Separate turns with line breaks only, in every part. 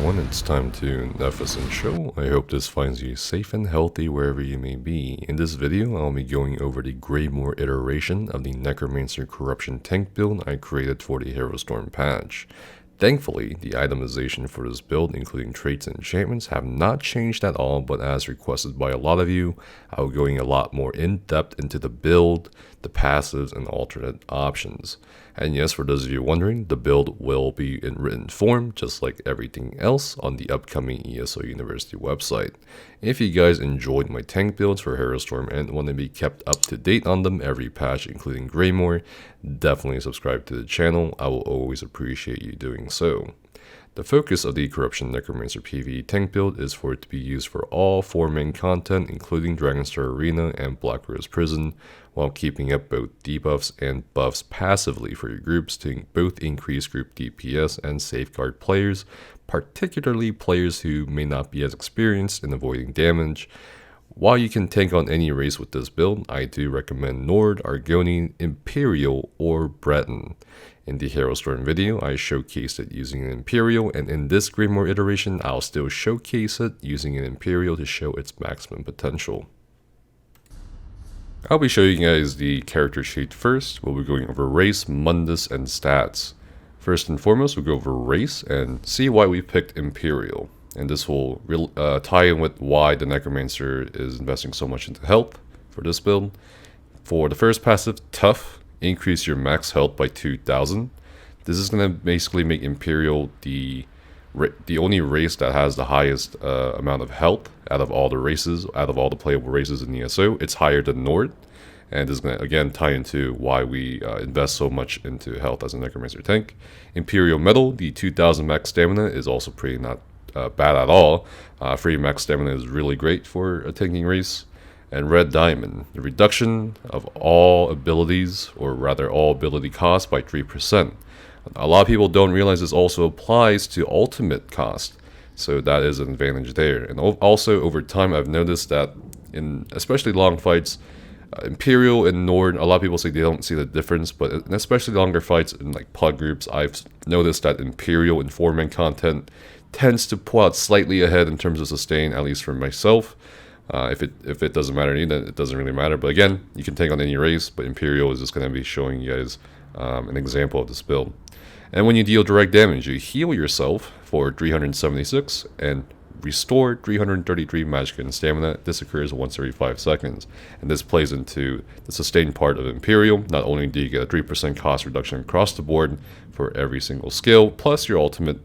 everyone, it's time to Nefas and Show. I hope this finds you safe and healthy wherever you may be. In this video, I'll be going over the Greymoor iteration of the Necromancer corruption tank build I created for the Hero Storm patch. Thankfully, the itemization for this build, including traits and enchantments, have not changed at all, but as requested by a lot of you, I will be going a lot more in-depth into the build, the passives, and alternate options. And yes, for those of you wondering, the build will be in written form, just like everything else, on the upcoming ESO University website. If you guys enjoyed my tank builds for Hero Storm and want to be kept up to date on them every patch, including Greymoor, definitely subscribe to the channel. I will always appreciate you doing so. The focus of the Corruption Necromancer PvE tank build is for it to be used for all 4 main content, including Dragonstar Arena and Black Rose Prison, while keeping up both debuffs and buffs passively for your groups to both increase group DPS and safeguard players, particularly players who may not be as experienced in avoiding damage. While you can tank on any race with this build, I do recommend Nord, Argonian, Imperial, or Breton. In the Hero Storm video, I showcased it using an Imperial, and in this Greymoor iteration, I'll still showcase it using an Imperial to show its maximum potential. I'll be showing you guys the character sheet first. We'll be going over race, Mundus, and stats. First and foremost, we'll go over race and see why we picked Imperial. And this will tie in with why the Necromancer is investing so much into health for this build. For the first passive, Tough, increase your max health by 2,000. This is going to basically make Imperial the only race that has the highest amount of health out of all the races, out of all the playable races in ESO. It's higher than Nord, and this is going to again tie into why we invest so much into health as a Necromancer tank. Imperial Metal, the 2,000 max stamina is also pretty not bad at all. Free max stamina is really great for a tanking race. And Red Diamond, the reduction of all abilities, or rather all ability costs, by 3%. A lot of people don't realize this also applies to ultimate cost, so that is an advantage there. And also over time, I've noticed that in especially long fights, Imperial and Nord, a lot of people say they don't see the difference, but in especially longer fights in like pug groups, I've noticed that Imperial in 4-man content tends to pull out slightly ahead in terms of sustain, at least for myself. If it doesn't matter to you, then it doesn't really matter. But again, you can take on any race, but Imperial is just going to be showing you guys an example of this build. And when you deal direct damage, you heal yourself for 376 and restore 333 magic and stamina. This occurs once every 5 seconds. And this plays into the sustained part of Imperial. Not only do you get a 3% cost reduction across the board for every single skill, plus your ultimate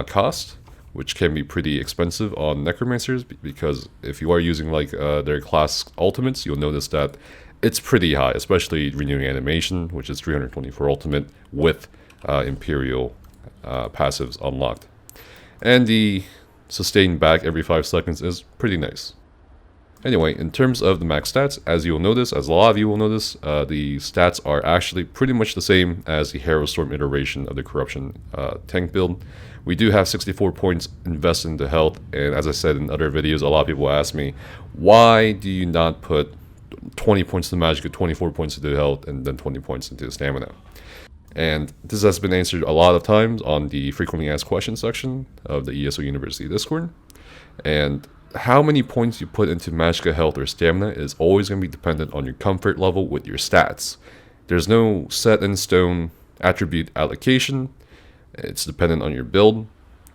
cost, which can be pretty expensive on Necromancers, because if you are using like their class ultimates, you'll notice that it's pretty high, especially Renewing Animation, which is 324 ultimate with Imperial passives unlocked. And the sustain back every 5 seconds is pretty nice. Anyway, in terms of the max stats, as you'll notice, as a lot of you will notice, the stats are actually pretty much the same as the Hero Storm iteration of the Corruption tank build. We do have 64 points invested into health, and as I said in other videos, a lot of people ask me, why do you not put 20 points to magic, 24 points into health, and then 20 points into stamina? And this has been answered a lot of times on the frequently asked questions section of the ESO University Discord. And how many points you put into Magicka health or stamina is always going to be dependent on your comfort level with your stats. There's no set in stone attribute allocation. It's dependent on your build,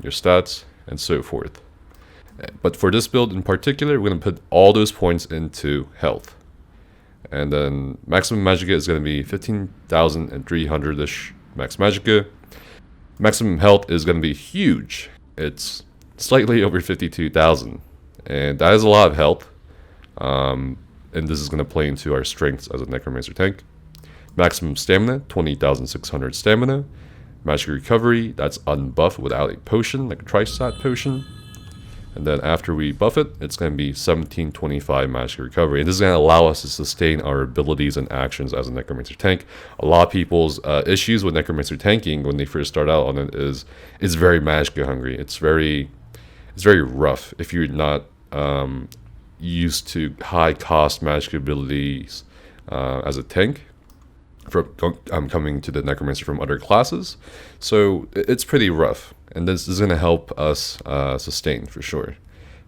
your stats, and so forth. But for this build in particular, we're going to put all those points into health. And then maximum Magicka is going to be 15,300-ish max Magicka. Maximum health is going to be huge. It's slightly over 52,000. And that is a lot of health. And this is going to play into our strengths as a Necromancer tank. Maximum stamina, 20,600 stamina. Magic recovery, that's unbuffed without a potion, like a Tri-Stat potion. And then after we buff it, it's going to be 1725 magic recovery. And this is going to allow us to sustain our abilities and actions as a Necromancer tank. A lot of people's issues with Necromancer tanking when they first start out on it is very Magicka hungry. It's very rough if you're not used to high cost magic abilities as a tank. coming to the Necromancer from other classes. So it's pretty rough, and this is going to help us sustain for sure.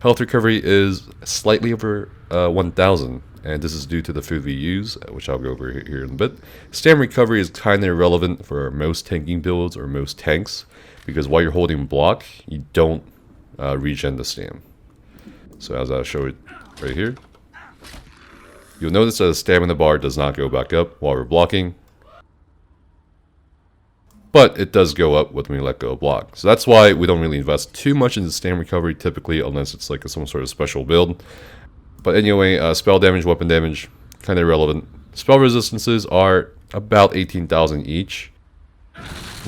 Health recovery is slightly over 1,000, and this is due to the food we use, which I'll go over here in a bit. Stam recovery is kind of irrelevant for most tanking builds or most tanks, because while you're holding block, you don't regen the stam. So as I'll show it right here, you'll notice that the stamina bar does not go back up while we're blocking, but it does go up when we let go of block. So that's why we don't really invest too much into stam recovery typically, unless it's like some sort of special build. But anyway, spell damage, weapon damage, kind of irrelevant. Spell resistances are about 18,000 each.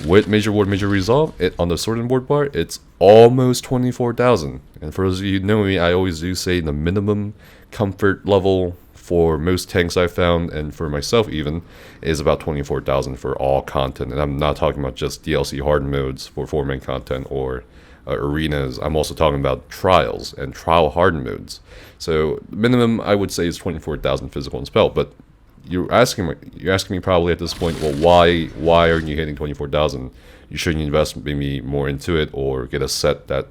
With Major Ward, Major Resolve, on the sorting board bar, it's almost 24,000. And for those of you who know me, I always do say the minimum comfort level for most tanks I've found, and for myself even, is about 24,000 for all content. And I'm not talking about just DLC hard modes for 4-man content or arenas. I'm also talking about trials and trial hard modes. So minimum I would say is 24,000 physical and spell. But you're asking me probably at this point, well, why aren't you hitting 24,000? You shouldn't invest maybe more into it, or get a set that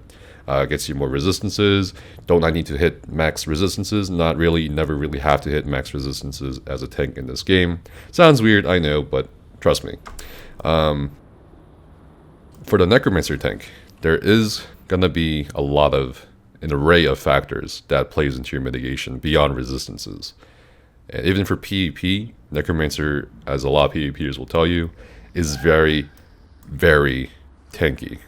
gets you more resistances. Don't I need to hit max resistances? Not really. You never really have to hit max resistances as a tank in this game. Sounds weird, I know, but trust me. For the Necromancer tank, there is gonna be an array of factors that plays into your mitigation beyond resistances. And even for PvP, Necromancer, as a lot of PvPers will tell you, is very, very tanky.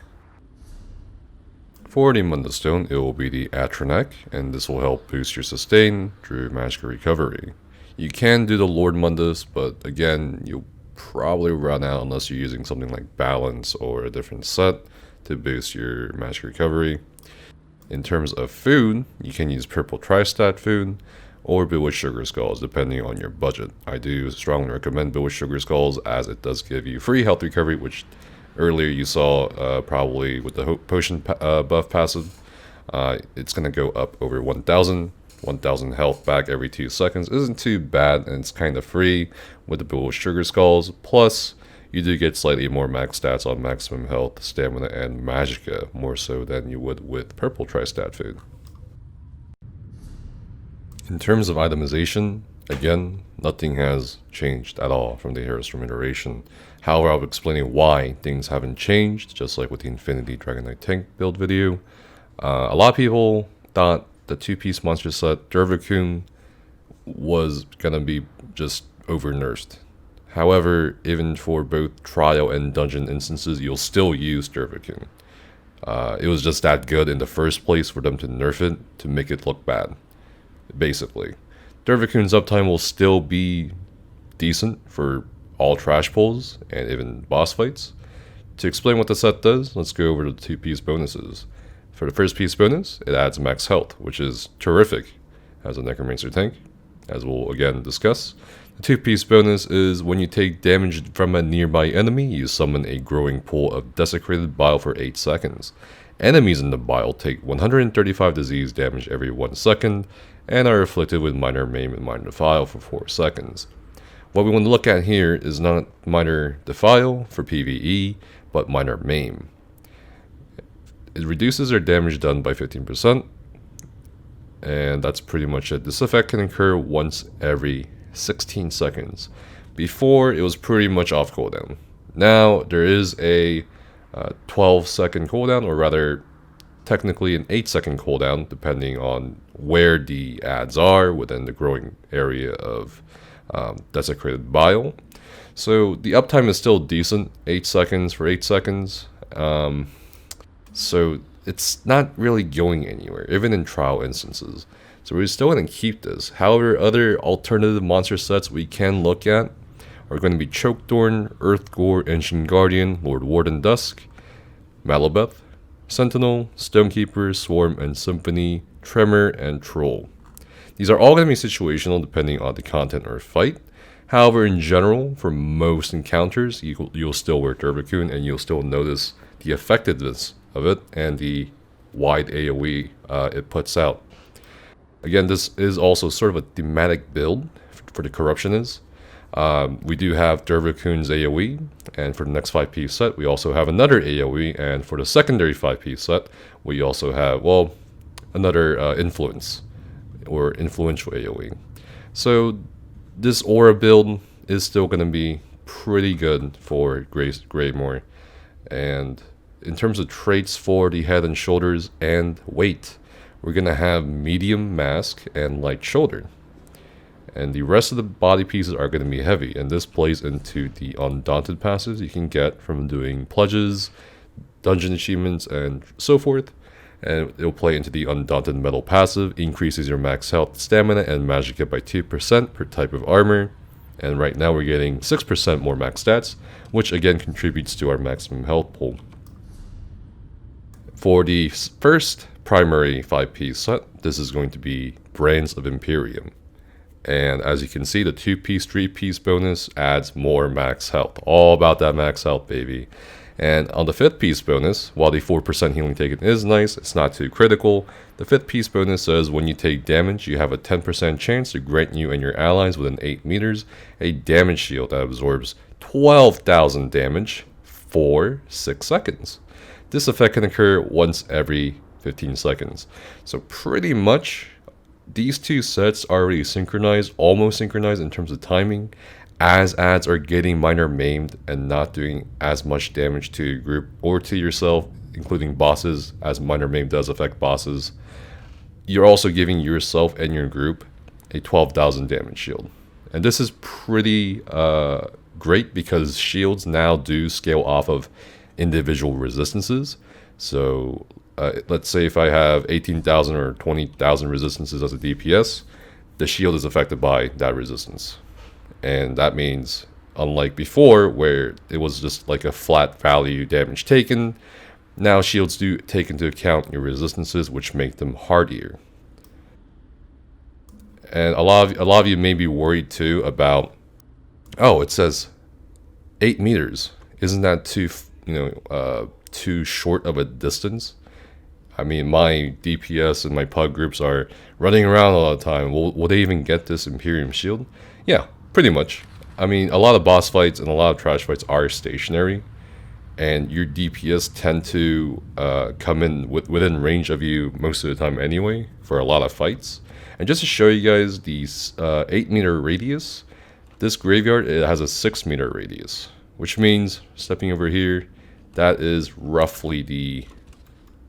For the Mundus Stone, it will be the Atronek, and this will help boost your sustain through magical recovery. You can do the Lord Mundus, but again, you'll probably run out unless you're using something like Balance or a different set to boost your magic recovery. In terms of food, you can use Purple Tri-Stat food or Bewitched Sugar Skulls, depending on your budget. I do strongly recommend Bewitched Sugar Skulls, as it does give you free health recovery, which earlier you saw probably with the potion buff passive. It's going to go up over 1,000. 1,000 health back every 2 seconds isn't too bad, and it's kind of free with the Bewitched Sugar Skulls. Plus, you do get slightly more max stats on maximum health, stamina, and magicka, more so than you would with Purple Tri-Stat food. In terms of itemization, again, nothing has changed at all from the Heroes from iteration. However, I'll be explaining why things haven't changed, just like with the Infinity Dragon Knight tank build video. A lot of people thought the 2-piece monster set, Durvakun, was gonna be just over-nerfed. However, even for both trial and dungeon instances, you'll still use Durvakun. It was just that good in the first place for them to nerf it to make it look bad, basically. Durvakun's uptime will still be decent for all trash pulls and even boss fights. To explain what the set does, let's go over to the 2-piece bonuses. For the first piece bonus, it adds max health, which is terrific as a Necromancer tank, as we'll again discuss. The 2-piece bonus is when you take damage from a nearby enemy, you summon a growing pool of desecrated bile for 8 seconds. Enemies in the bile take 135 disease damage every 1 second, and are afflicted with minor maim and minor defile for 4 seconds. What we want to look at here is not minor defile for PvE, but minor maim. It reduces their damage done by 15%, and that's pretty much it. This effect can occur once every 16 seconds. Before, it was pretty much off cooldown. Now, there is a 12-second cooldown, or rather, technically an 8-second cooldown, depending on where the adds are within the growing area of desecrated bile. So the uptime is still decent, 8 seconds for 8 seconds. So it's not really going anywhere, even in trial instances. So we're still going to keep this. However, other alternative monster sets we can look at are going to be Chokedorn, Earthgore, Ancient Guardian, Lord Warden Dusk, Malabeth, Sentinel, Stonekeeper, Swarm, and Symphony, Tremor, and Troll. These are all going to be situational depending on the content or fight. However, in general, for most encounters, you'll still wear Durvakun, and you'll still notice the effectiveness of it and the wide AoE it puts out. Again, this is also sort of a thematic build for the Corruptionist. We do have Dervakun's AoE, and for the next 5-piece set, we also have another AoE, and for the secondary 5-piece set, we also have, well, another influence, or influential AoE. So this aura build is still going to be pretty good for Greymoor. And in terms of traits for the head and shoulders and weight, we're going to have medium mask and light shoulder. And the rest of the body pieces are going to be heavy, and this plays into the Undaunted passives you can get from doing pledges, dungeon achievements, and so forth. And it'll play into the Undaunted Metal passive, increases your max health, stamina, and magic hit by 2% per type of armor. And right now we're getting 6% more max stats, which again contributes to our maximum health pool. For the first primary 5-piece set, this is going to be Brands of Imperium. And as you can see, the 2-piece, 3-piece bonus adds more max health. All about that max health, baby. And on the 5th piece bonus, while the 4% healing taken is nice, it's not too critical. The 5th piece bonus says when you take damage, you have a 10% chance to grant you and your allies within 8 meters a damage shield that absorbs 12,000 damage for 6 seconds. This effect can occur once every 15 seconds. So pretty much, these two sets are already synchronized, almost synchronized in terms of timing, as ads are getting minor maimed and not doing as much damage to your group or to yourself, including bosses, as minor maim does affect bosses. You're also giving yourself and your group a 12,000 damage shield. And this is pretty great because shields now do scale off of individual resistances. So let's say if I have 18,000 or 20,000 resistances as a DPS, the shield is affected by that resistance. And that means, unlike before, where it was just like a flat value damage taken, now shields do take into account your resistances, which make them hardier. And a lot of you may be worried too about, oh, it says 8 meters. Isn't that too short of a distance? I mean, my DPS and my pug groups are running around all the time. Will they even get this Imperium shield? Yeah. Pretty much. I mean, a lot of boss fights and a lot of trash fights are stationary, and your DPS tend to come in within range of you most of the time anyway for a lot of fights. And just to show you guys the 8-meter radius, this graveyard, it has a 6-meter radius, which means, stepping over here, that is roughly the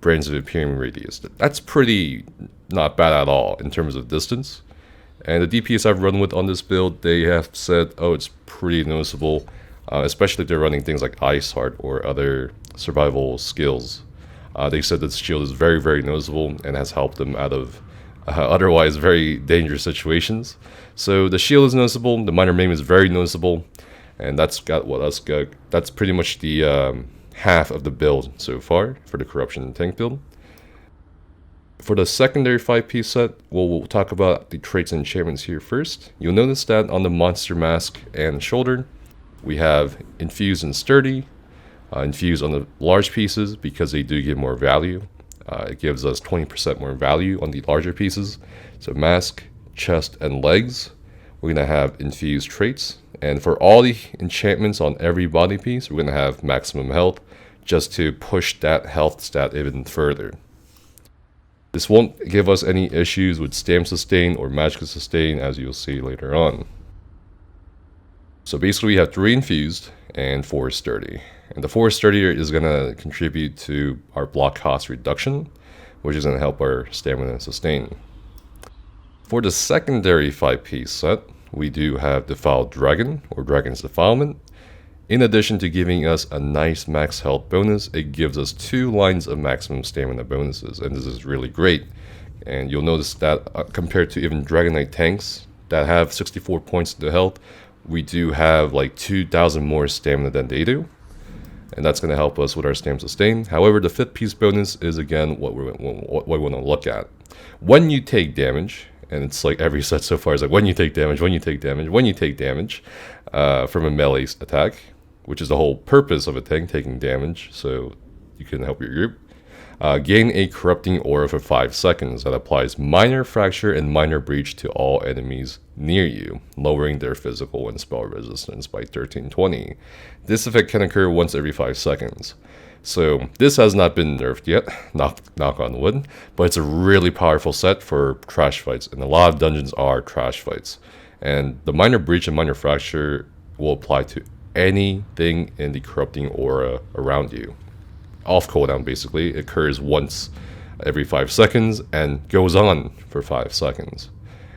Brands of Imperium radius. That's pretty not bad at all in terms of distance. And the DPS I've run with on this build, they have said, oh, it's pretty noticeable, especially if they're running things like Ice Heart or other survival skills. They said that the shield is very, very noticeable and has helped them out of otherwise very dangerous situations. So the shield is noticeable, the minor maim is very noticeable, and that's pretty much the half of the build so far for the Corruption and Tank build. For the secondary 5-piece set, we'll talk about the traits and enchantments here first. You'll notice that on the monster mask and shoulder, we have Infused and Sturdy. Infused on the large pieces because they do give more value. It gives us 20% more value on the larger pieces. So mask, chest, and legs, we're going to have infused traits. And for all the enchantments on every body piece, we're going to have maximum health just to push that health stat even further. This won't give us any issues with Stam Sustain or Magic Sustain, as you'll see later on. So basically we have 3 Infused and 4 Sturdy. And the 4 Sturdy is going to contribute to our block cost reduction, which is going to help our Stamina and Sustain. For the secondary 5-piece set, we do have Defiled Dragon, or Dragon's Defilement. In addition to giving us a nice max health bonus, it gives us 2 lines of maximum stamina bonuses, and this is really great. And you'll notice that compared to even Dragon Knight tanks that have 64 points to health, we do have like 2,000 more stamina than they do. And that's going to help us with our Stam Sustain. However, the 5th piece bonus is again what we want to look at. When you take damage, and it's like every set so far is like when you take damage, when you take damage, when you take damage from a melee attack, which is the whole purpose of a tank, taking damage, so you can help your group. Gain a corrupting aura for 5 seconds that applies minor fracture and minor breach to all enemies near you, lowering their physical and spell resistance by 1320. This effect can occur once every 5 seconds. So this has not been nerfed yet, knock on wood, but it's a really powerful set for trash fights, and a lot of dungeons are trash fights. And the minor breach and minor fracture will apply to anything in the corrupting aura around you. Off cooldown, basically. It occurs once every 5 seconds and goes on for 5 seconds.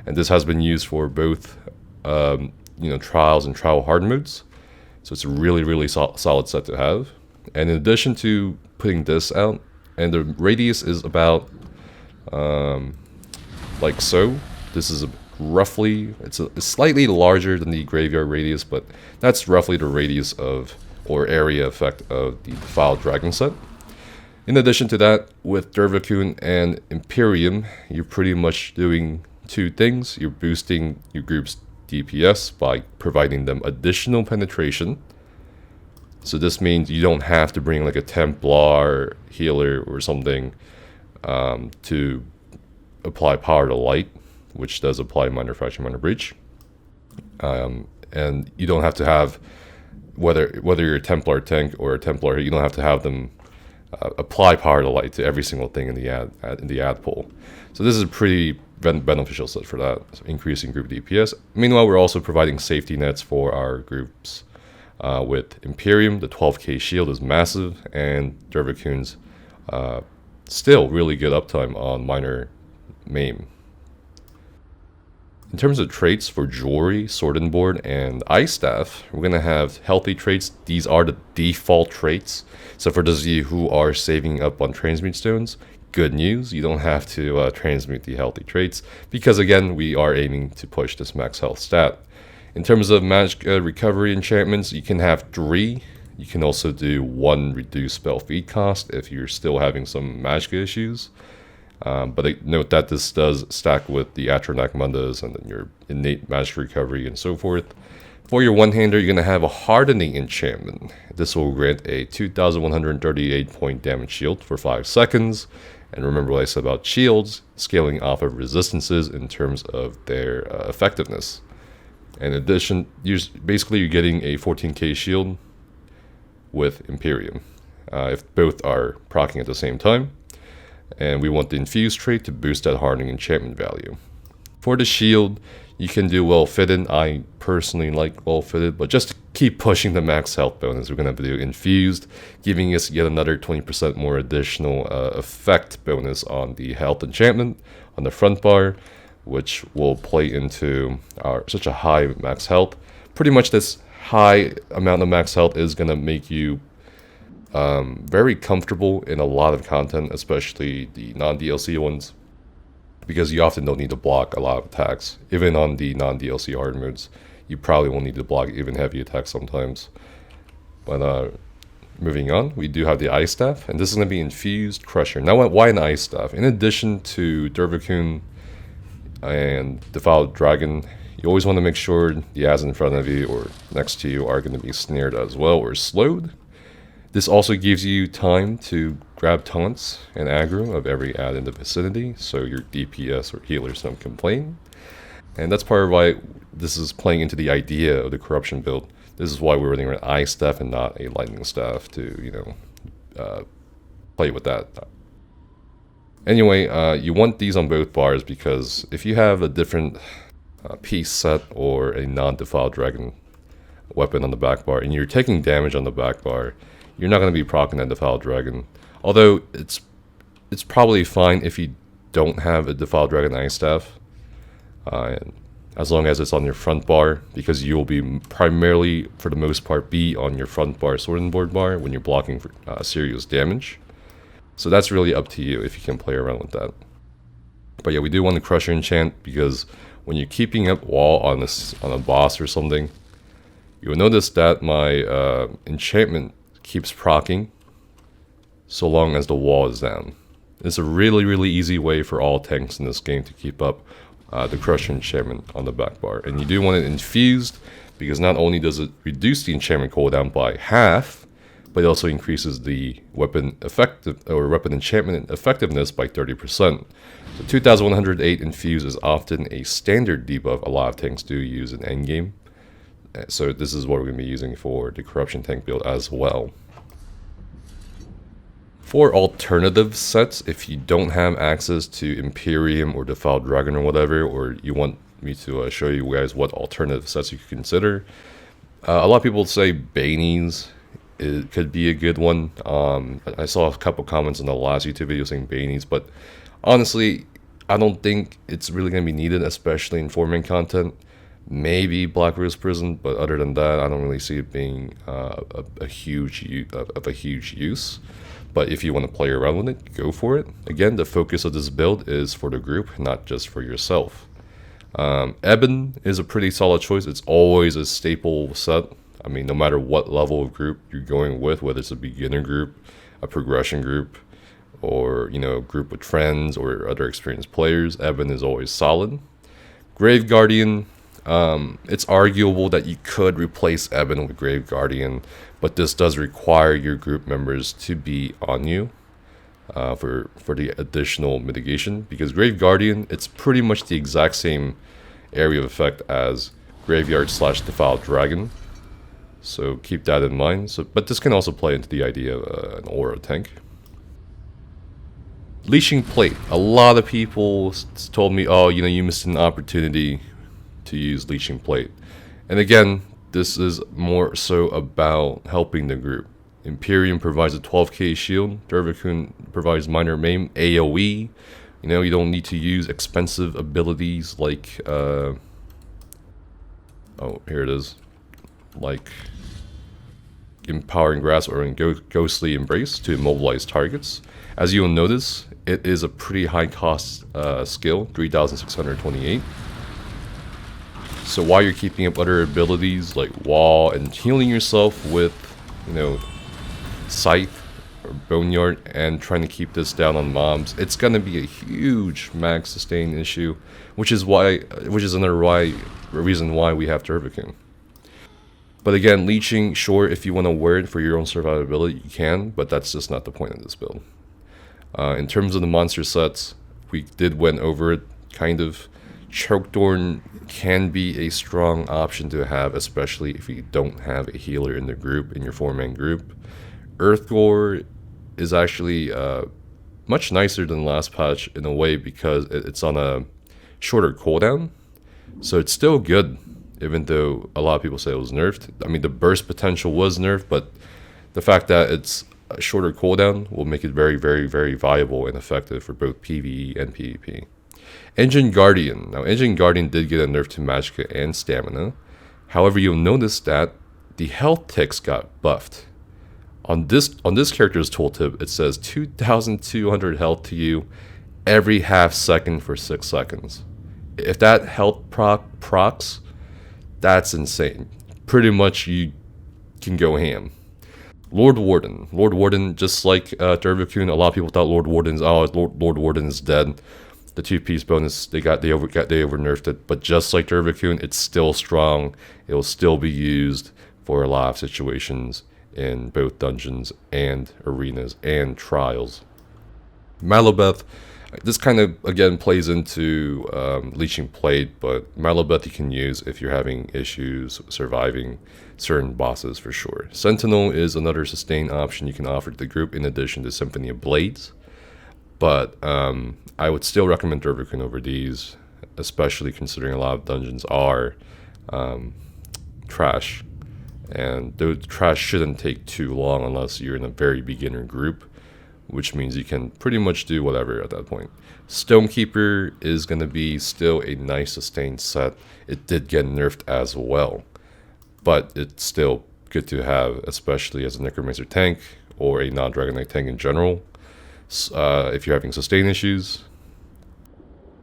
And this has been used for both trials and trial hard modes. So it's a really solid set to have. And in addition to putting this out, and the radius is about like so. This is roughly, it's slightly larger than the graveyard radius, but that's roughly the radius of, or area effect of the Defiled Dragon set. In addition to that, with Dervakun and Imperium, you're pretty much doing 2 things. You're boosting your group's DPS by providing them additional penetration. So this means you don't have to bring like a Templar healer or something to apply Power to Light, which does apply minor fracture, minor breach. And you don't have to have, whether you're a Templar tank or a Templar, you don't have to have them apply Power to Light to every single thing in the ad pool. So this is a pretty beneficial set for that, so increasing group DPS. Meanwhile, we're also providing safety nets for our groups. With Imperium, the 12k shield is massive, and Dervakun's still really good uptime on minor maim. In terms of traits for Jewelry, Sword and Board, and Ice Staff, we're going to have healthy traits. These are the default traits. So for those of you who are saving up on Transmute Stones, good news, you don't have to transmute the healthy traits, because again, we are aiming to push this max health stat. In terms of magic recovery enchantments, you can have 3. You can also do 1 reduced spell feed cost if you're still having some magic issues. But note that this does stack with the Atronach Mundus and then your innate magic recovery and so forth. For your one-hander, you're going to have a hardening enchantment. This will grant a 2,138 point damage shield for 5 seconds. And remember what I said about shields, scaling off of resistances in terms of their effectiveness. In addition, you're getting a 14k shield with Imperium, if both are proccing at the same time. And we want the infused trait to boost that hardening enchantment value. For the shield, you can do well fitted. I personally like well fitted, but just to keep pushing the max health bonus, we're going to do infused, giving us yet another 20% more additional effect bonus on the health enchantment on the front bar, which will play into such a high max health. Pretty much this high amount of max health is going to make you very comfortable in a lot of content, especially the non-DLC ones, because you often don't need to block a lot of attacks. Even on the non-DLC hard modes, you probably won't need to block even heavy attacks sometimes. But moving on, we do have the Ice Staff, and this is going to be Infused Crusher. Now, why an Ice Staff? In addition to Dervakun and Defiled Dragon, you always want to make sure the ads in front of you or next to you are going to be snared as well or slowed. This also gives you time to grab taunts and aggro of every ad in the vicinity, so your DPS or healers don't complain. And that's part of why this is playing into the idea of the corruption build. This is why we're running an Ice Staff and not a Lightning Staff to, play with that. Anyway, you want these on both bars because if you have a different piece set or a non-Defiled Dragon weapon on the back bar and you're taking damage on the back bar, you're not going to be proccing that Defiled Dragon. Although it's probably fine if you don't have a Defiled Dragon Ice Staff, as long as it's on your front bar, because you'll be primarily, for the most part, be on your front bar, Sword and Board bar when you're blocking for serious damage. So that's really up to you if you can play around with that. But yeah, we do want to Crusher enchant because when you're keeping up wall on a boss or something, you'll notice that my enchantment keeps proccing so long as the wall is down. It's a really easy way for all tanks in this game to keep up the Crusher enchantment on the back bar. And you do want it infused because not only does it reduce the enchantment cooldown by half, but it also increases the weapon enchantment effectiveness by 30%. So 2108 infuse is often a standard debuff a lot of tanks do use in endgame. So this is what we're going to be using for the corruption tank build as well. For alternative sets, if you don't have access to Imperium or Defiled Dragon or whatever, or you want me to show you guys what alternative sets you could consider, a lot of people say Banies could be a good one. I saw a couple comments in the last YouTube video saying Banies, but honestly, I don't think it's really going to be needed, especially in 4-man content. Maybe Black Rose Prison, but other than that, I don't really see it being a huge use. But if you want to play around with it, go for it. Again, the focus of this build is for the group, not just for yourself. Ebon is a pretty solid choice. It's always a staple set. I mean, no matter what level of group you're going with, whether it's a beginner group, a progression group, or a group with friends or other experienced players, Ebon is always solid. Grave Guardian, it's arguable that you could replace Ebon with Grave Guardian, but this does require your group members to be on you for the additional mitigation, because Grave Guardian, it's pretty much the exact same area of effect as Graveyard / Defiled Dragon, so keep that in mind. But this can also play into the idea of an aura tank. Leashing Plate. A lot of people told me, oh, you missed an opportunity to use Leashing Plate. And again, this is more so about helping the group. Imperium provides a 12k shield. Dervikun provides minor maim AoE. You don't need to use expensive abilities like oh, here it is, like Empowering Grasp or Ghostly Embrace to immobilize targets. As you will notice, it is a pretty high cost skill, 3,628. So while you're keeping up other abilities like Wall and healing yourself with, Scythe or Boneyard and trying to keep this down on mobs, it's gonna be a huge max sustain issue, which is another reason why we have Dervikun. But again, leeching, sure, if you want to wear it for your own survivability, you can, but that's just not the point of this build. In terms of the monster sets, we did went over it, kind of. Chokedorn can be a strong option to have, especially if you don't have a healer in the group, in your 4-man group. Earthgore is actually much nicer than last patch in a way, because it's on a shorter cooldown. So it's still good, even though a lot of people say it was nerfed. I mean, the burst potential was nerfed, but the fact that it's a shorter cooldown will make it very, very, very viable and effective for both PvE and PvP. Engine Guardian. Now, Engine Guardian did get a nerf to Magicka and Stamina. However, you'll notice that the health ticks got buffed. On this character's tooltip, it says 2,200 health to you every half second for 6 seconds. If that health procs, that's insane. Pretty much you can go ham. Lord Warden, just like Dervikun, a lot of people thought Lord Warden is dead. The 2-piece bonus, they over nerfed it, but just like Dervikun, it's still strong. It will still be used for a lot of situations in both dungeons and arenas and trials. Malobeth, this kind of again plays into Leeching Plate, but Malobeth you can use if you're having issues surviving certain bosses for sure. Sentinel is another sustain option you can offer to the group in addition to Symphony of Blades. But I would still recommend Dervikun over these, especially considering a lot of dungeons are trash. And the trash shouldn't take too long unless you're in a very beginner group, which means you can pretty much do whatever at that point. Stonekeeper is going to be still a nice sustained set. It did get nerfed as well, but it's still good to have, especially as a Necromancer tank or a non-Dragon Knight tank in general. If you're having sustain issues.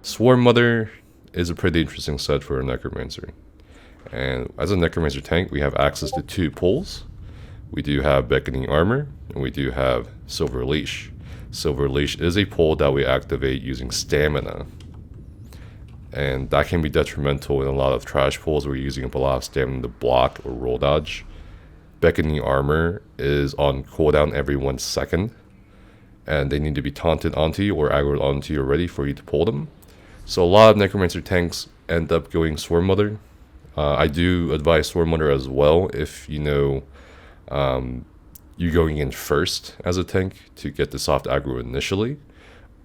Swarm Mother is a pretty interesting set for a Necromancer. And as a Necromancer tank, we have access to 2 pulls. We do have Beckoning Armor, and we do have Silver Leash. Silver Leash is a pull that we activate using Stamina. And that can be detrimental in a lot of trash pulls where you're using up a lot of stamina to block or roll dodge. beckoning armor is on cooldown every 1 second, and they need to be taunted onto you or aggroed onto you already for you to pull them. So a lot of Necromancer tanks end up going Swarm Mother. I do advise Swarm Mother as well if you know you're going in first as a tank to get the soft aggro initially.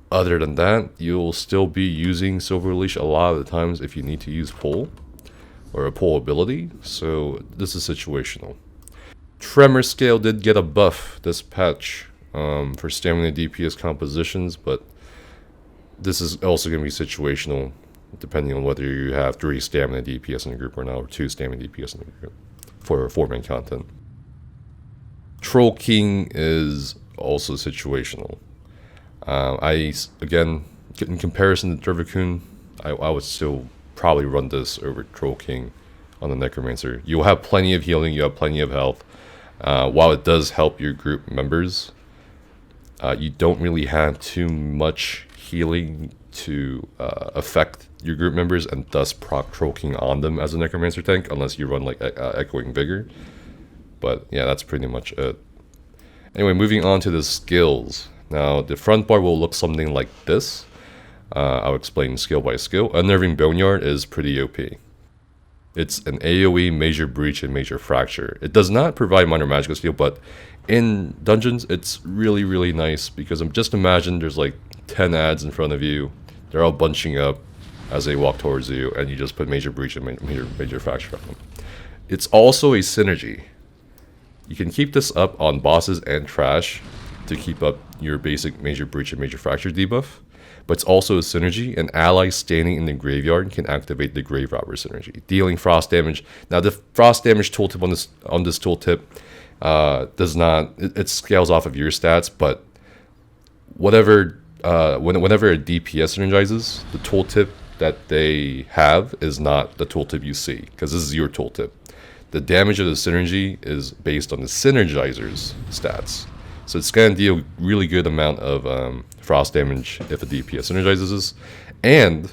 Other than that, you'll still be using Silver Leash a lot of the times if you need to use pull or a pull ability, so this is situational. Tremor Scale did get a buff this patch for stamina DPS compositions, but this is also going to be situational depending on whether you have 3 stamina DPS in the group or not, or 2 stamina DPS in the group for 4-man content. Troll King is also situational. Again, in comparison to Dervikun, I would still probably run this over Troll King on the Necromancer. You'll have plenty of healing, you have plenty of health. While it does help your group members, you don't really have too much healing to affect your group members and thus proc Troll King on them as a Necromancer tank, unless you run like Echoing Vigor. But yeah, that's pretty much it. Anyway, moving on to the skills. Now, the front bar will look something like this. I'll explain skill by skill. Unnerving Boneyard is pretty OP. It's an AoE, Major Breach, and Major Fracture. It does not provide minor magical steal, but in dungeons, it's really, really nice because just imagine there's like 10 ads in front of you. They're all bunching up as they walk towards you, and you just put Major Breach and Major Fracture on them. It's also a synergy. You can keep this up on bosses and trash to keep up your basic Major Breach and Major Fracture debuff, but it's also a synergy. An ally standing in the graveyard can activate the Grave Robber synergy, dealing frost damage. Now, the frost damage tooltip on this tooltip does not, it scales off of your stats, but whenever a DPS synergizes, the tooltip that they have is not the tooltip you see, because this is your tooltip. The damage of the synergy is based on the synergizer's stats. So it's going to deal really good amount of frost damage if a DPS synergizes this. And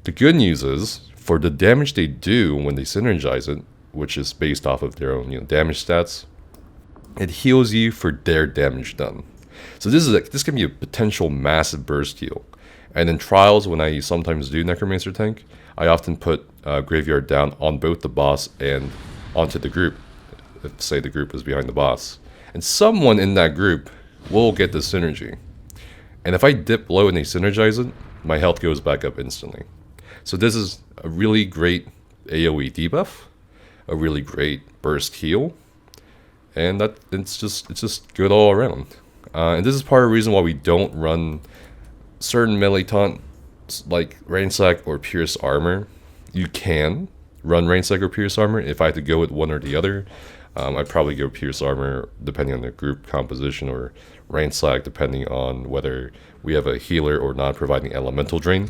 the good news is, for the damage they do when they synergize it, which is based off of their own damage stats, it heals you for their damage done. So this can be a potential massive burst heal. And in trials, when I sometimes do Necromancer tank, I often put Graveyard down on both the boss and onto the group, if say the group is behind the boss. And someone in that group will get the synergy. And if I dip low and they synergize it, my health goes back up instantly. So this is a really great AoE debuff, a really great burst heal, and it's just good all around. And this is part of the reason why we don't run certain melee taunt like Ransack or Pierce Armor. You can run Ransack or Pierce Armor. If I had to go with one or the other, I'd probably go Pierce Armor depending on the group composition, or Ransack depending on whether we have a healer or not providing elemental drain.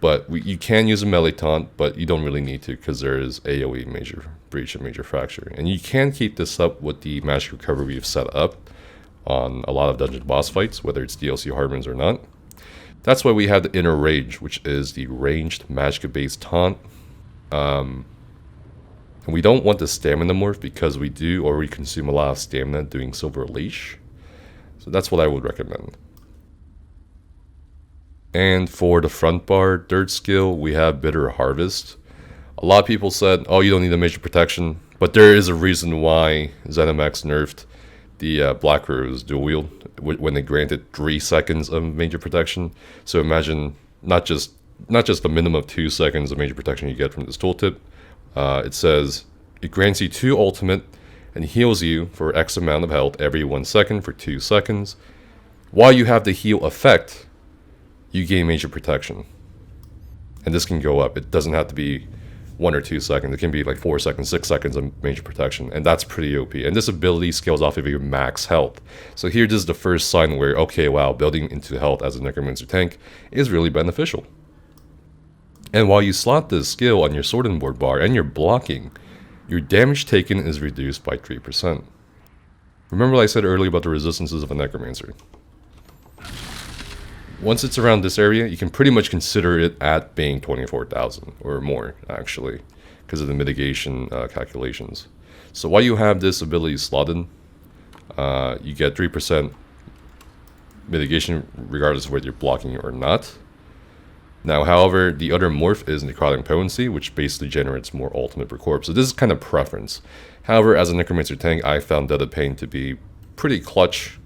But you can use a melee taunt, but you don't really need to because there is AoE, Major Breach, and Major Fracture. And you can keep this up with the magic recovery we've set up on a lot of dungeon boss fights, whether it's DLC Hardmans or not. That's why we have the Inner Rage, which is the ranged magic-based taunt. And we don't want the stamina morph because we do already consume a lot of stamina doing Silver Leash. So that's what I would recommend. And for the front bar, third skill, we have Bitter Harvest. A lot of people said, oh, you don't need a major protection. But there is a reason why ZeniMax nerfed the Black Rose dual wield when they granted 3 seconds of major protection. So imagine not just the minimum of 2 seconds of major protection you get from this tooltip. It says it grants you 2 ultimate and heals you for X amount of health every 1 second for 2 seconds. While you have the heal effect, you gain major protection. And this can go up. It doesn't have to be 1 or 2 seconds. It can be like 4 seconds, 6 seconds of major protection. And that's pretty OP. And this ability scales off of your max health. So here, this is the first sign where, okay, wow, building into health as a Necromancer tank is really beneficial. And while you slot this skill on your sword and board bar and you're blocking, your damage taken is reduced by 3%. Remember what I said earlier about the resistances of a Necromancer? Once it's around this area, you can pretty much consider it at being 24,000 or more, actually, because of the mitigation calculations. So while you have this ability slotted, you get 3% mitigation regardless of whether you're blocking or not. Now, however, the other morph is Necrotic Potency, which basically generates more ultimate per corpse. So this is kind of preference. However, as a Necromancer tank, I found Death of Pain to be pretty clutch,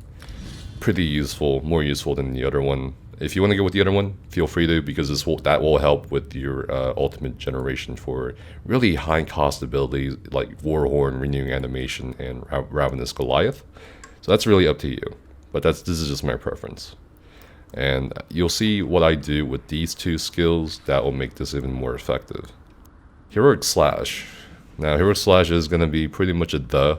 pretty useful, more useful than the other one. If you want to go with the other one, feel free to, because that will help with your ultimate generation for really high cost abilities like Warhorn, Renewing Animation, and Ravenous Goliath. So that's really up to you, but this is just my preference. And you'll see what I do with these two skills that will make this even more effective. Heroic Slash. Now, Heroic Slash is going to be pretty much a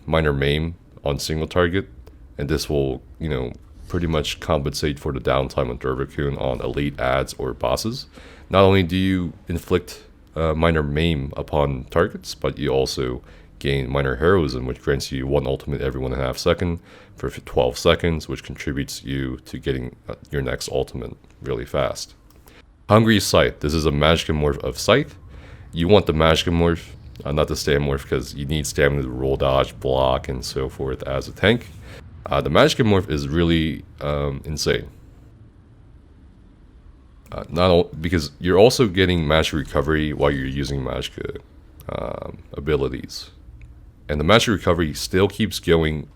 minor maim on single target, and this will, pretty much compensate for the downtime on Durvacune on elite ads or bosses. Not only do you inflict minor maim upon targets, but you also gain minor heroism, which grants you 1 ultimate every 1.5 seconds for 12 seconds, which contributes you to getting your next ultimate really fast. Hungry Scythe. This is a Magicka morph of Scythe. You want the Magicka morph, not the stamina morph, because you need stamina to roll, dodge, block, and so forth as a tank. The Magicka morph is really insane. Because you're also getting magic recovery while you're using Magicka abilities. And the magic recovery still keeps going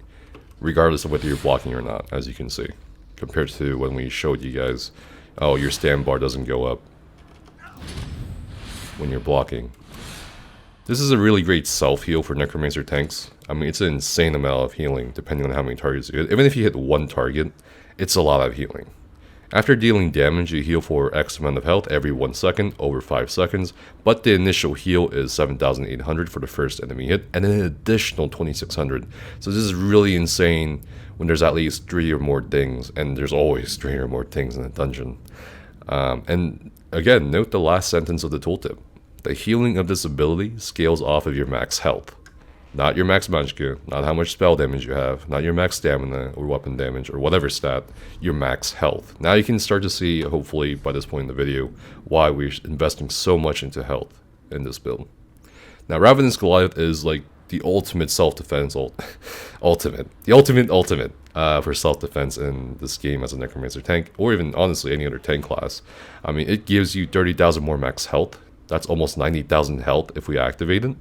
regardless of whether you're blocking or not, as you can see. Compared to when we showed you guys, oh, your stand bar doesn't go up when you're blocking. This is a really great self-heal for Necromancer tanks. I mean, it's an insane amount of healing depending on how many targets you hit. Even if you hit 1 target, it's a lot of healing. After dealing damage, you heal for X amount of health every 1 second, over 5 seconds, but the initial heal is 7,800 for the first enemy hit, and an additional 2,600. So this is really insane when there's at least 3 or more things, and there's always 3 or more things in a dungeon. And again, note the last sentence of the tooltip. The healing of this ability scales off of your max health. Not your max Magicka, not how much spell damage you have, not your max stamina or weapon damage or whatever stat, your max health. Now you can start to see, hopefully by this point in the video, why we're investing so much into health in this build. Now Ravenous Goliath is like the ultimate self-defense, ultimate for self-defense in this game as a Necromancer tank, or even honestly any other tank class. I mean, it gives you 30,000 more max health. That's almost 90,000 health if we activate it.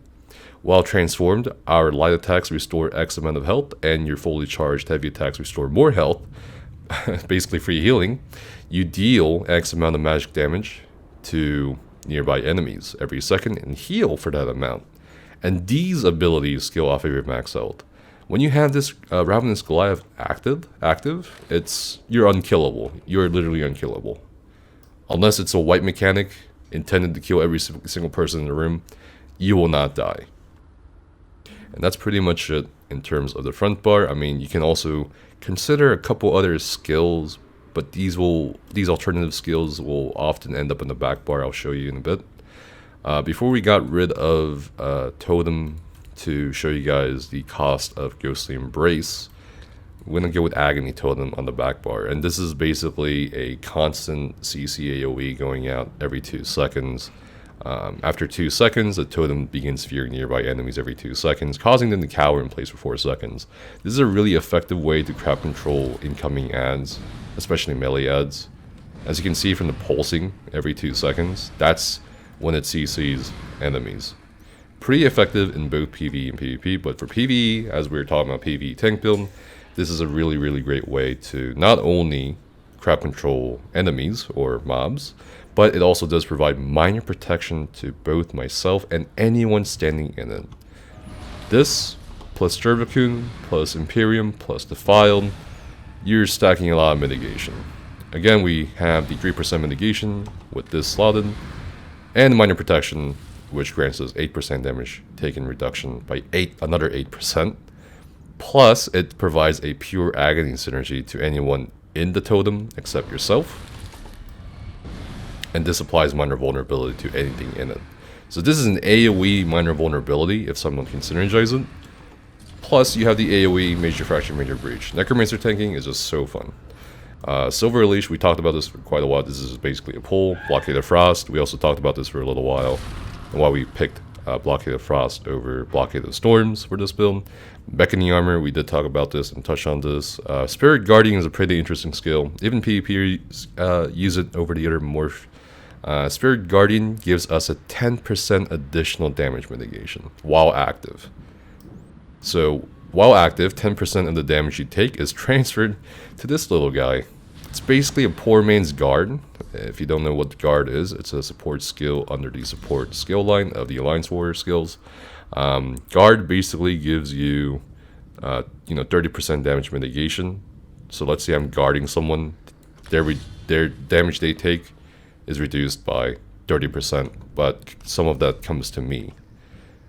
While transformed, our light attacks restore X amount of health, and your fully charged heavy attacks restore more health, basically free healing. You deal X amount of magic damage to nearby enemies every second and heal for that amount. And these abilities scale off of your max health. When you have this Ravenous Goliath active, you're unkillable. You're literally unkillable. Unless it's a white mechanic intended to kill every single person in the room, you will not die. And that's pretty much it in terms of the front bar. I mean, you can also consider a couple other skills, but these alternative skills will often end up in the back bar. I'll show you in a bit. Before we got rid of Totem to show you guys the cost of Ghostly Embrace, we're going to go with Agony Totem on the back bar. And this is basically a constant CC AoE going out every 2 seconds. After 2 seconds, the totem begins fearing nearby enemies every 2 seconds, causing them to cower in place for 4 seconds. This is a really effective way to crowd control incoming ads, especially melee ads. As you can see from the pulsing every 2 seconds, that's when it CCs enemies. Pretty effective in both PvE and PvP, but for PvE, as we were talking about PvE tank build, this is a really, really great way to not only crowd control enemies or mobs, but it also does provide minor protection to both myself and anyone standing in it. This, plus Durvacune, plus Imperium, plus Defiled, you're stacking a lot of mitigation. Again, we have the 3% mitigation with this slotted, and minor protection, which grants us 8% damage taken reduction by another 8%. Plus, it provides a pure agony synergy to anyone in the totem except yourself. And this applies minor vulnerability to anything in it. So this is an AoE minor vulnerability if someone can synergize it. Plus, you have the AoE Major Fracture, Major Breach. Necromancer tanking is just so fun. Silver Leash, we talked about this for quite a while. This is basically a pull. Blockade of Frost, we also talked about this for a little while. And why we picked Blockade of Frost over Blockade of Storms for this build. Beckoning Armor, we did talk about this and touch on this. Spirit Guardian is a pretty interesting skill. Even PvP use it over the other morph. Spirit Guardian gives us a 10% additional damage mitigation while active. So while active, 10% of the damage you take is transferred to this little guy. It's basically a poor man's guard. If you don't know what the guard is, it's a support skill under the support skill line of the Alliance Warrior skills. Guard basically gives you, 30% damage mitigation. So let's say I'm guarding someone, their damage they take is reduced by 30%, but some of that comes to me.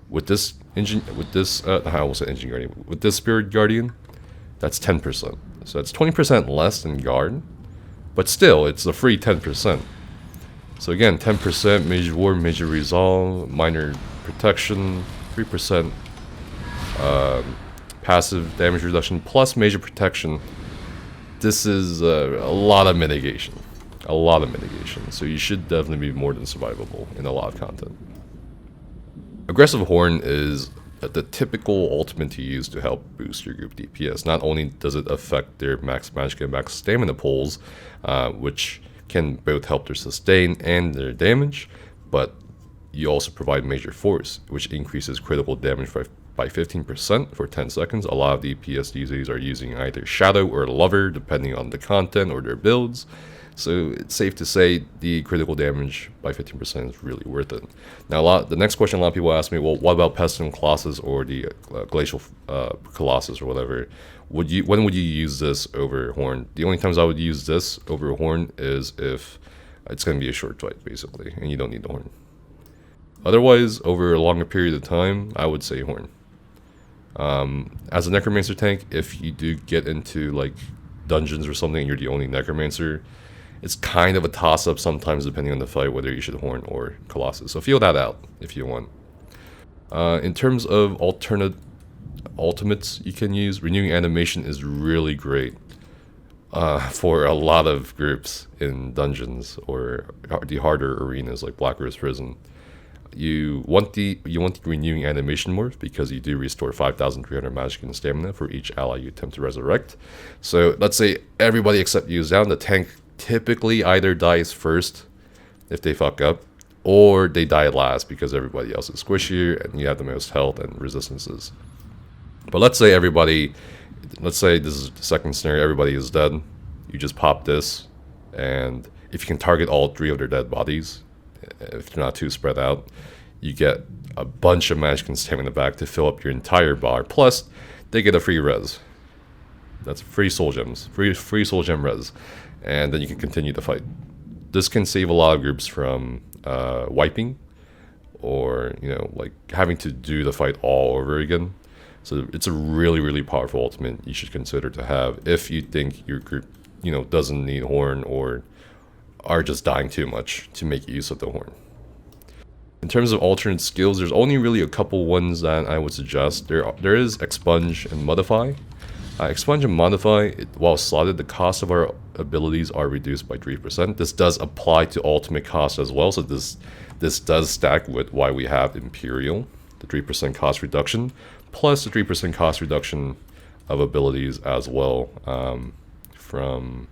With this with this Spirit Guardian, that's 10%. So that's 20% less than guard, but still, it's a free 10%. So again, 10% Major War, Major Resolve, Minor Protection, 3% passive damage reduction, plus Major Protection. This is a lot of mitigation. A lot of mitigation. So you should definitely be more than survivable in a lot of content. Aggressive Horn is the typical ultimate to use to help boost your group DPS. Not only does it affect their max magic and max stamina pulls, which can both help their sustain and their damage, but you also provide Major Force, which increases critical damage by 15% for 10 seconds. A lot of DPS these days are using either Shadow or Lover, depending on the content or their builds. So it's safe to say the critical damage by 15% is really worth it. Now, the next question a lot of people ask me, well, what about Pestilent Colossus or the Glacial Colossus or whatever? When would you use this over Horn? The only times I would use this over Horn is if it's going to be a short fight, basically, and you don't need the Horn. Otherwise, over a longer period of time, I would say Horn. As a Necromancer tank, if you do get into like dungeons or something and you're the only Necromancer, it's kind of a toss-up sometimes depending on the fight whether you should Horn or Colossus. So feel that out if you want. In terms of alternate ultimates you can use, Renewing Animation is really great for a lot of groups in dungeons or the harder arenas like Black Rose Prison. You want the Renewing Animation morph because you do restore 5,300 magic and stamina for each ally you attempt to resurrect. So let's say everybody except you is down, the tank typically either dies first if they fuck up, or they die last because everybody else is squishier and you have the most health and resistances. But let's say this is the second scenario, everybody is dead. You just pop this, and if you can target all 3 of their dead bodies, if they're not too spread out, you get a bunch of magic and stamina back to fill up your entire bar. Plus, they get a free res. That's free soul gems, free soul gem res, and then you can continue the fight. This can save a lot of groups from wiping, or like having to do the fight all over again. So it's a really, really powerful ultimate you should consider to have if you think your group, doesn't need Horn or are just dying too much to make use of the Horn. In terms of alternate skills, there's only really a couple ones that I would suggest. There is Expunge and Modify. Expunge and Modify, while slotted, the cost of our abilities are reduced by 3%. This does apply to ultimate cost as well, so this does stack with why we have Imperial, the 3% cost reduction, plus the 3% cost reduction of abilities as well from...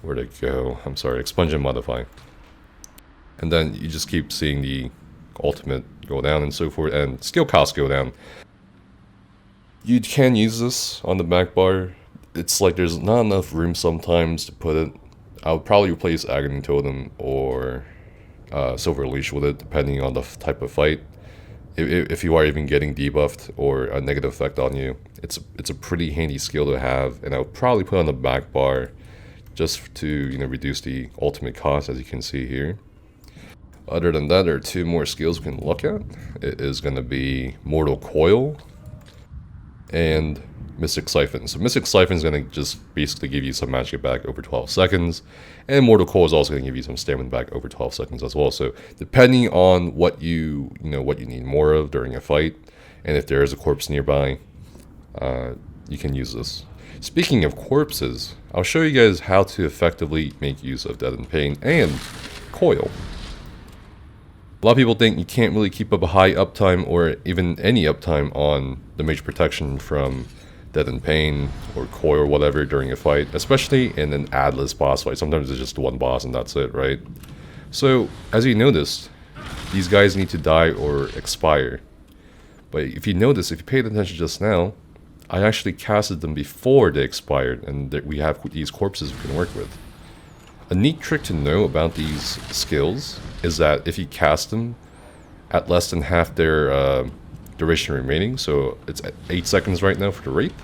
Where'd it go? I'm sorry, Expunge and Modify. And then you just keep seeing the ultimate go down and so forth, and skill costs go down. You can use this on the back bar. It's like there's not enough room sometimes to put it. I would probably replace Agony Totem or Silver Leash with it, depending on the type of fight. If you are even getting debuffed or a negative effect on you, it's a pretty handy skill to have, and I would probably put it on the back bar just to reduce the ultimate cost, as you can see here. Other than that, there are 2 more skills we can look at. It is going to be Mortal Coil and Mystic Siphon. So Mystic Siphon is going to just basically give you some magic back over 12 seconds, and Mortal Coil is also going to give you some stamina back over 12 seconds as well. So depending on what you need more of during a fight, and if there is a corpse nearby, you can use this. Speaking of corpses, I'll show you guys how to effectively make use of Dead in Pain and Coil. A lot of people think you can't really keep up a high uptime or even any uptime on the Mage Protection from Death and Pain or Koi or whatever during a fight, especially in an adless boss fight. Sometimes it's just one boss and that's it, right? So, as you noticed, these guys need to die or expire. But if you notice, if you paid attention just now, I actually casted them before they expired, and we have these corpses we can work with. A neat trick to know about these skills is that if you cast them at less than half their duration remaining, so it's at 8 seconds right now for the Wraith,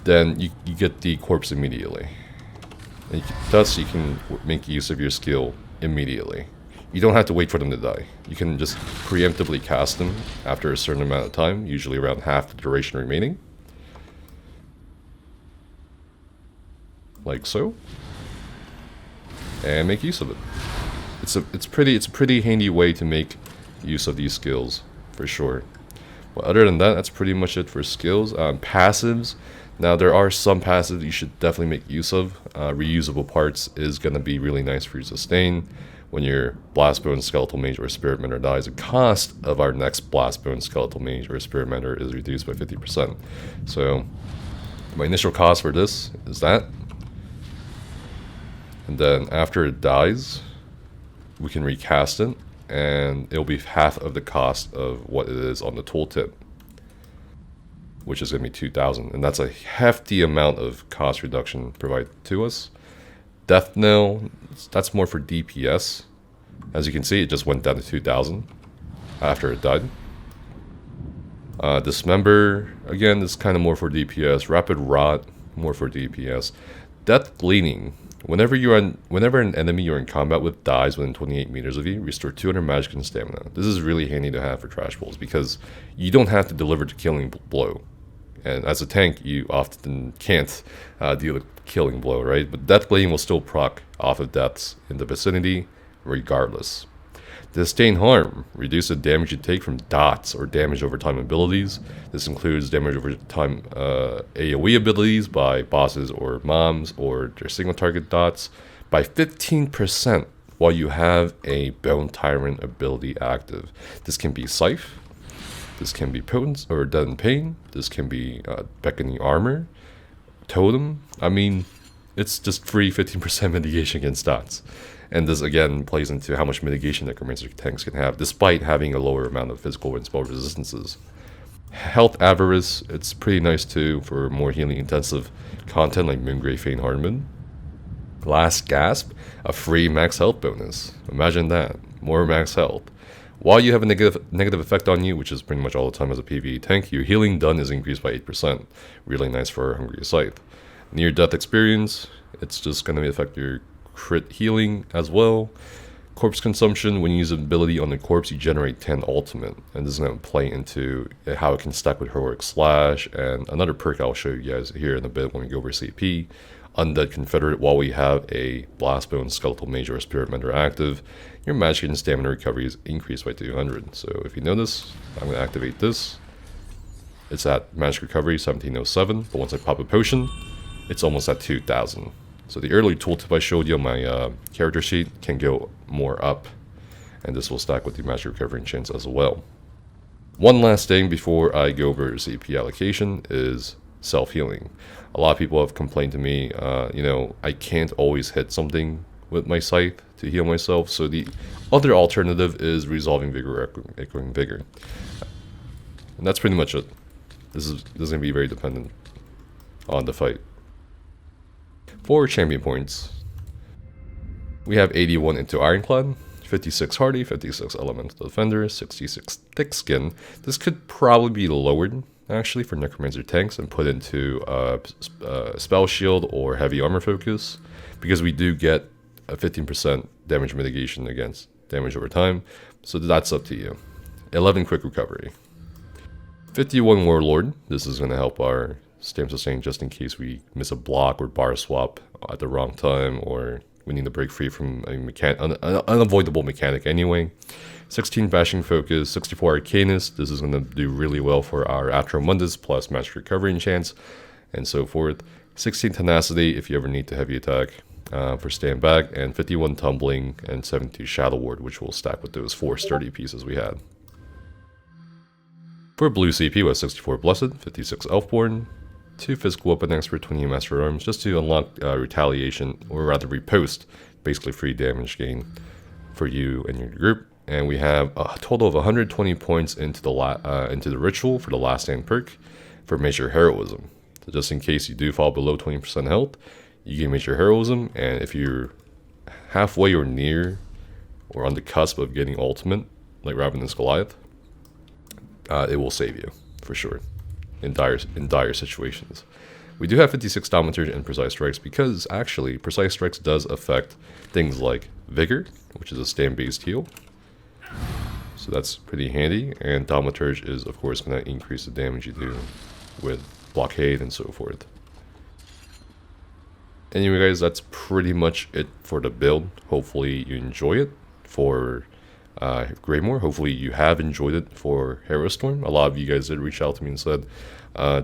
then you get the corpse immediately. And thus you can make use of your skill immediately. You don't have to wait for them to die. You can just preemptively cast them after a certain amount of time, usually around half the duration remaining. Like so. And make use of it. It's a pretty handy way to make use of these skills, for sure. But other than that, that's pretty much it for skills. Passives. Now there are some passives you should definitely make use of. Reusable parts is going to be really nice for your sustain. When your Blastbone, Skeletal Mage, or Spirit Mender dies, the cost of our next Blastbone, Skeletal Mage, or Spirit Mender is reduced by 50%. So my initial cost for this is that. And then after it dies, we can recast it, and it'll be half of the cost of what it is on the tooltip, which is going to be 2,000, and that's a hefty amount of cost reduction provided to us. Death Knell, that's more for DPS. As you can see, it just went down to 2,000 after it died. Dismember, again, is kind of more for DPS. Rapid Rot, more for DPS. Death Gleaning. Whenever an enemy you're in combat with dies within 28 meters of you, restore 200 magic and stamina. This is really handy to have for trash pulls because you don't have to deliver the killing blow. And as a tank, you often can't deal a killing blow, right? But Death Gleaning will still proc off of deaths in the vicinity regardless. Disdain Harm. Reduce the damage you take from dots or damage over time abilities. This includes damage over time AoE abilities by bosses or mobs or their single target dots by 15% while you have a Bone Tyrant ability active. This can be Scythe. This can be Potent or Death and Pain. This can be Beckoning Armor, Totem. I mean, it's just free 15% mitigation against dots. And this again plays into how much mitigation Necromancer tanks can have, despite having a lower amount of physical and spell resistances. Health Avarice, it's pretty nice too for more healing intensive content like Moongrave Fane Hardened. Last Gasp, a free max health bonus. Imagine that, more max health. While you have a negative effect on you, which is pretty much all the time as a PvE tank, your healing done is increased by 8%. Really nice for a Hungry Scythe. Near Death Experience, it's just going to affect your crit healing as well. Corpse Consumption, when you use an ability on the corpse, you generate 10 ultimate. And this is going to play into how it can stack with Heroic Slash, and another perk I'll show you guys here in a bit when we go over CP. Undead Confederate, while we have a Blastbone, Skeletal Mage, or Spirit Mender active, your magic and stamina recovery is increased by 200. So if you notice, I'm going to activate this. It's at magic recovery 1707, but once I pop a potion, it's almost at 2000. So the early tooltip I showed you on my character sheet can go more up, and this will stack with the magic recovery enchants as well. One last thing before I go over CP allocation is self-healing. A lot of people have complained to me, I can't always hit something with my scythe to heal myself, so the other alternative is Resolving Vigor or Echoing Vigor. And that's pretty much it. This is going to be very dependent on the fight. For champion points, we have 81 into Ironclad, 56 Hardy, 56 Elemental Defender, 66 Thick Skin. This could probably be lowered, actually, for Necromancer tanks and put into Spell Shield or Heavy Armor Focus, because we do get a 15% damage mitigation against damage over time, so that's up to you. 11 Quick Recovery. 51 Warlord, this is going to help our Stam Sustain just in case we miss a block or bar swap at the wrong time, or we need to break free from an unavoidable mechanic anyway. 16 Bashing Focus, 64 Arcanist, this is going to do really well for our Mundus plus Magic Recovery enchants, and so forth. 16 Tenacity if you ever need to heavy attack. for stand back, and 51 tumbling, and 72 shadow ward, which will stack with those 4 sturdy pieces we had. For blue CP was 64 blessed, 56 elfborn, 2 physical weapon expert, 20 master arms, just to unlock retaliation, or rather riposte, basically free damage gain for you and your group. And we have a total of 120 points into the ritual for the last stand perk for major heroism. So just in case you do fall below 20% health, you gain major heroism, and if you're halfway or near or on the cusp of getting ultimate, like Ravenous Goliath, it will save you for sure in dire situations. We do have 56 Dominatorge and Precise Strikes because actually Precise Strikes does affect things like Vigor, which is a stand-based heal. So that's pretty handy, and Dominatorge is of course going to increase the damage you do with blockade and so forth. Anyway guys, that's pretty much it for the build. Hopefully you enjoy it for Greymoor. Hopefully you have enjoyed it for Storm. A lot of you guys did reach out to me and said,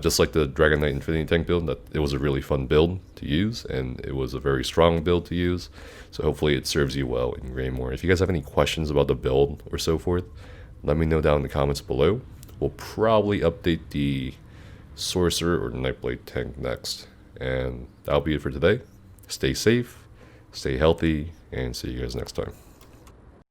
just like the Dragon Knight Infinity Tank build, that it was a really fun build to use, and it was a very strong build to use. So hopefully it serves you well in Greymoor. If you guys have any questions about the build or so forth, let me know down in the comments below. We'll probably update the Sorcerer or Nightblade tank next. And that'll be it for today. Stay safe, stay healthy, and see you guys next time.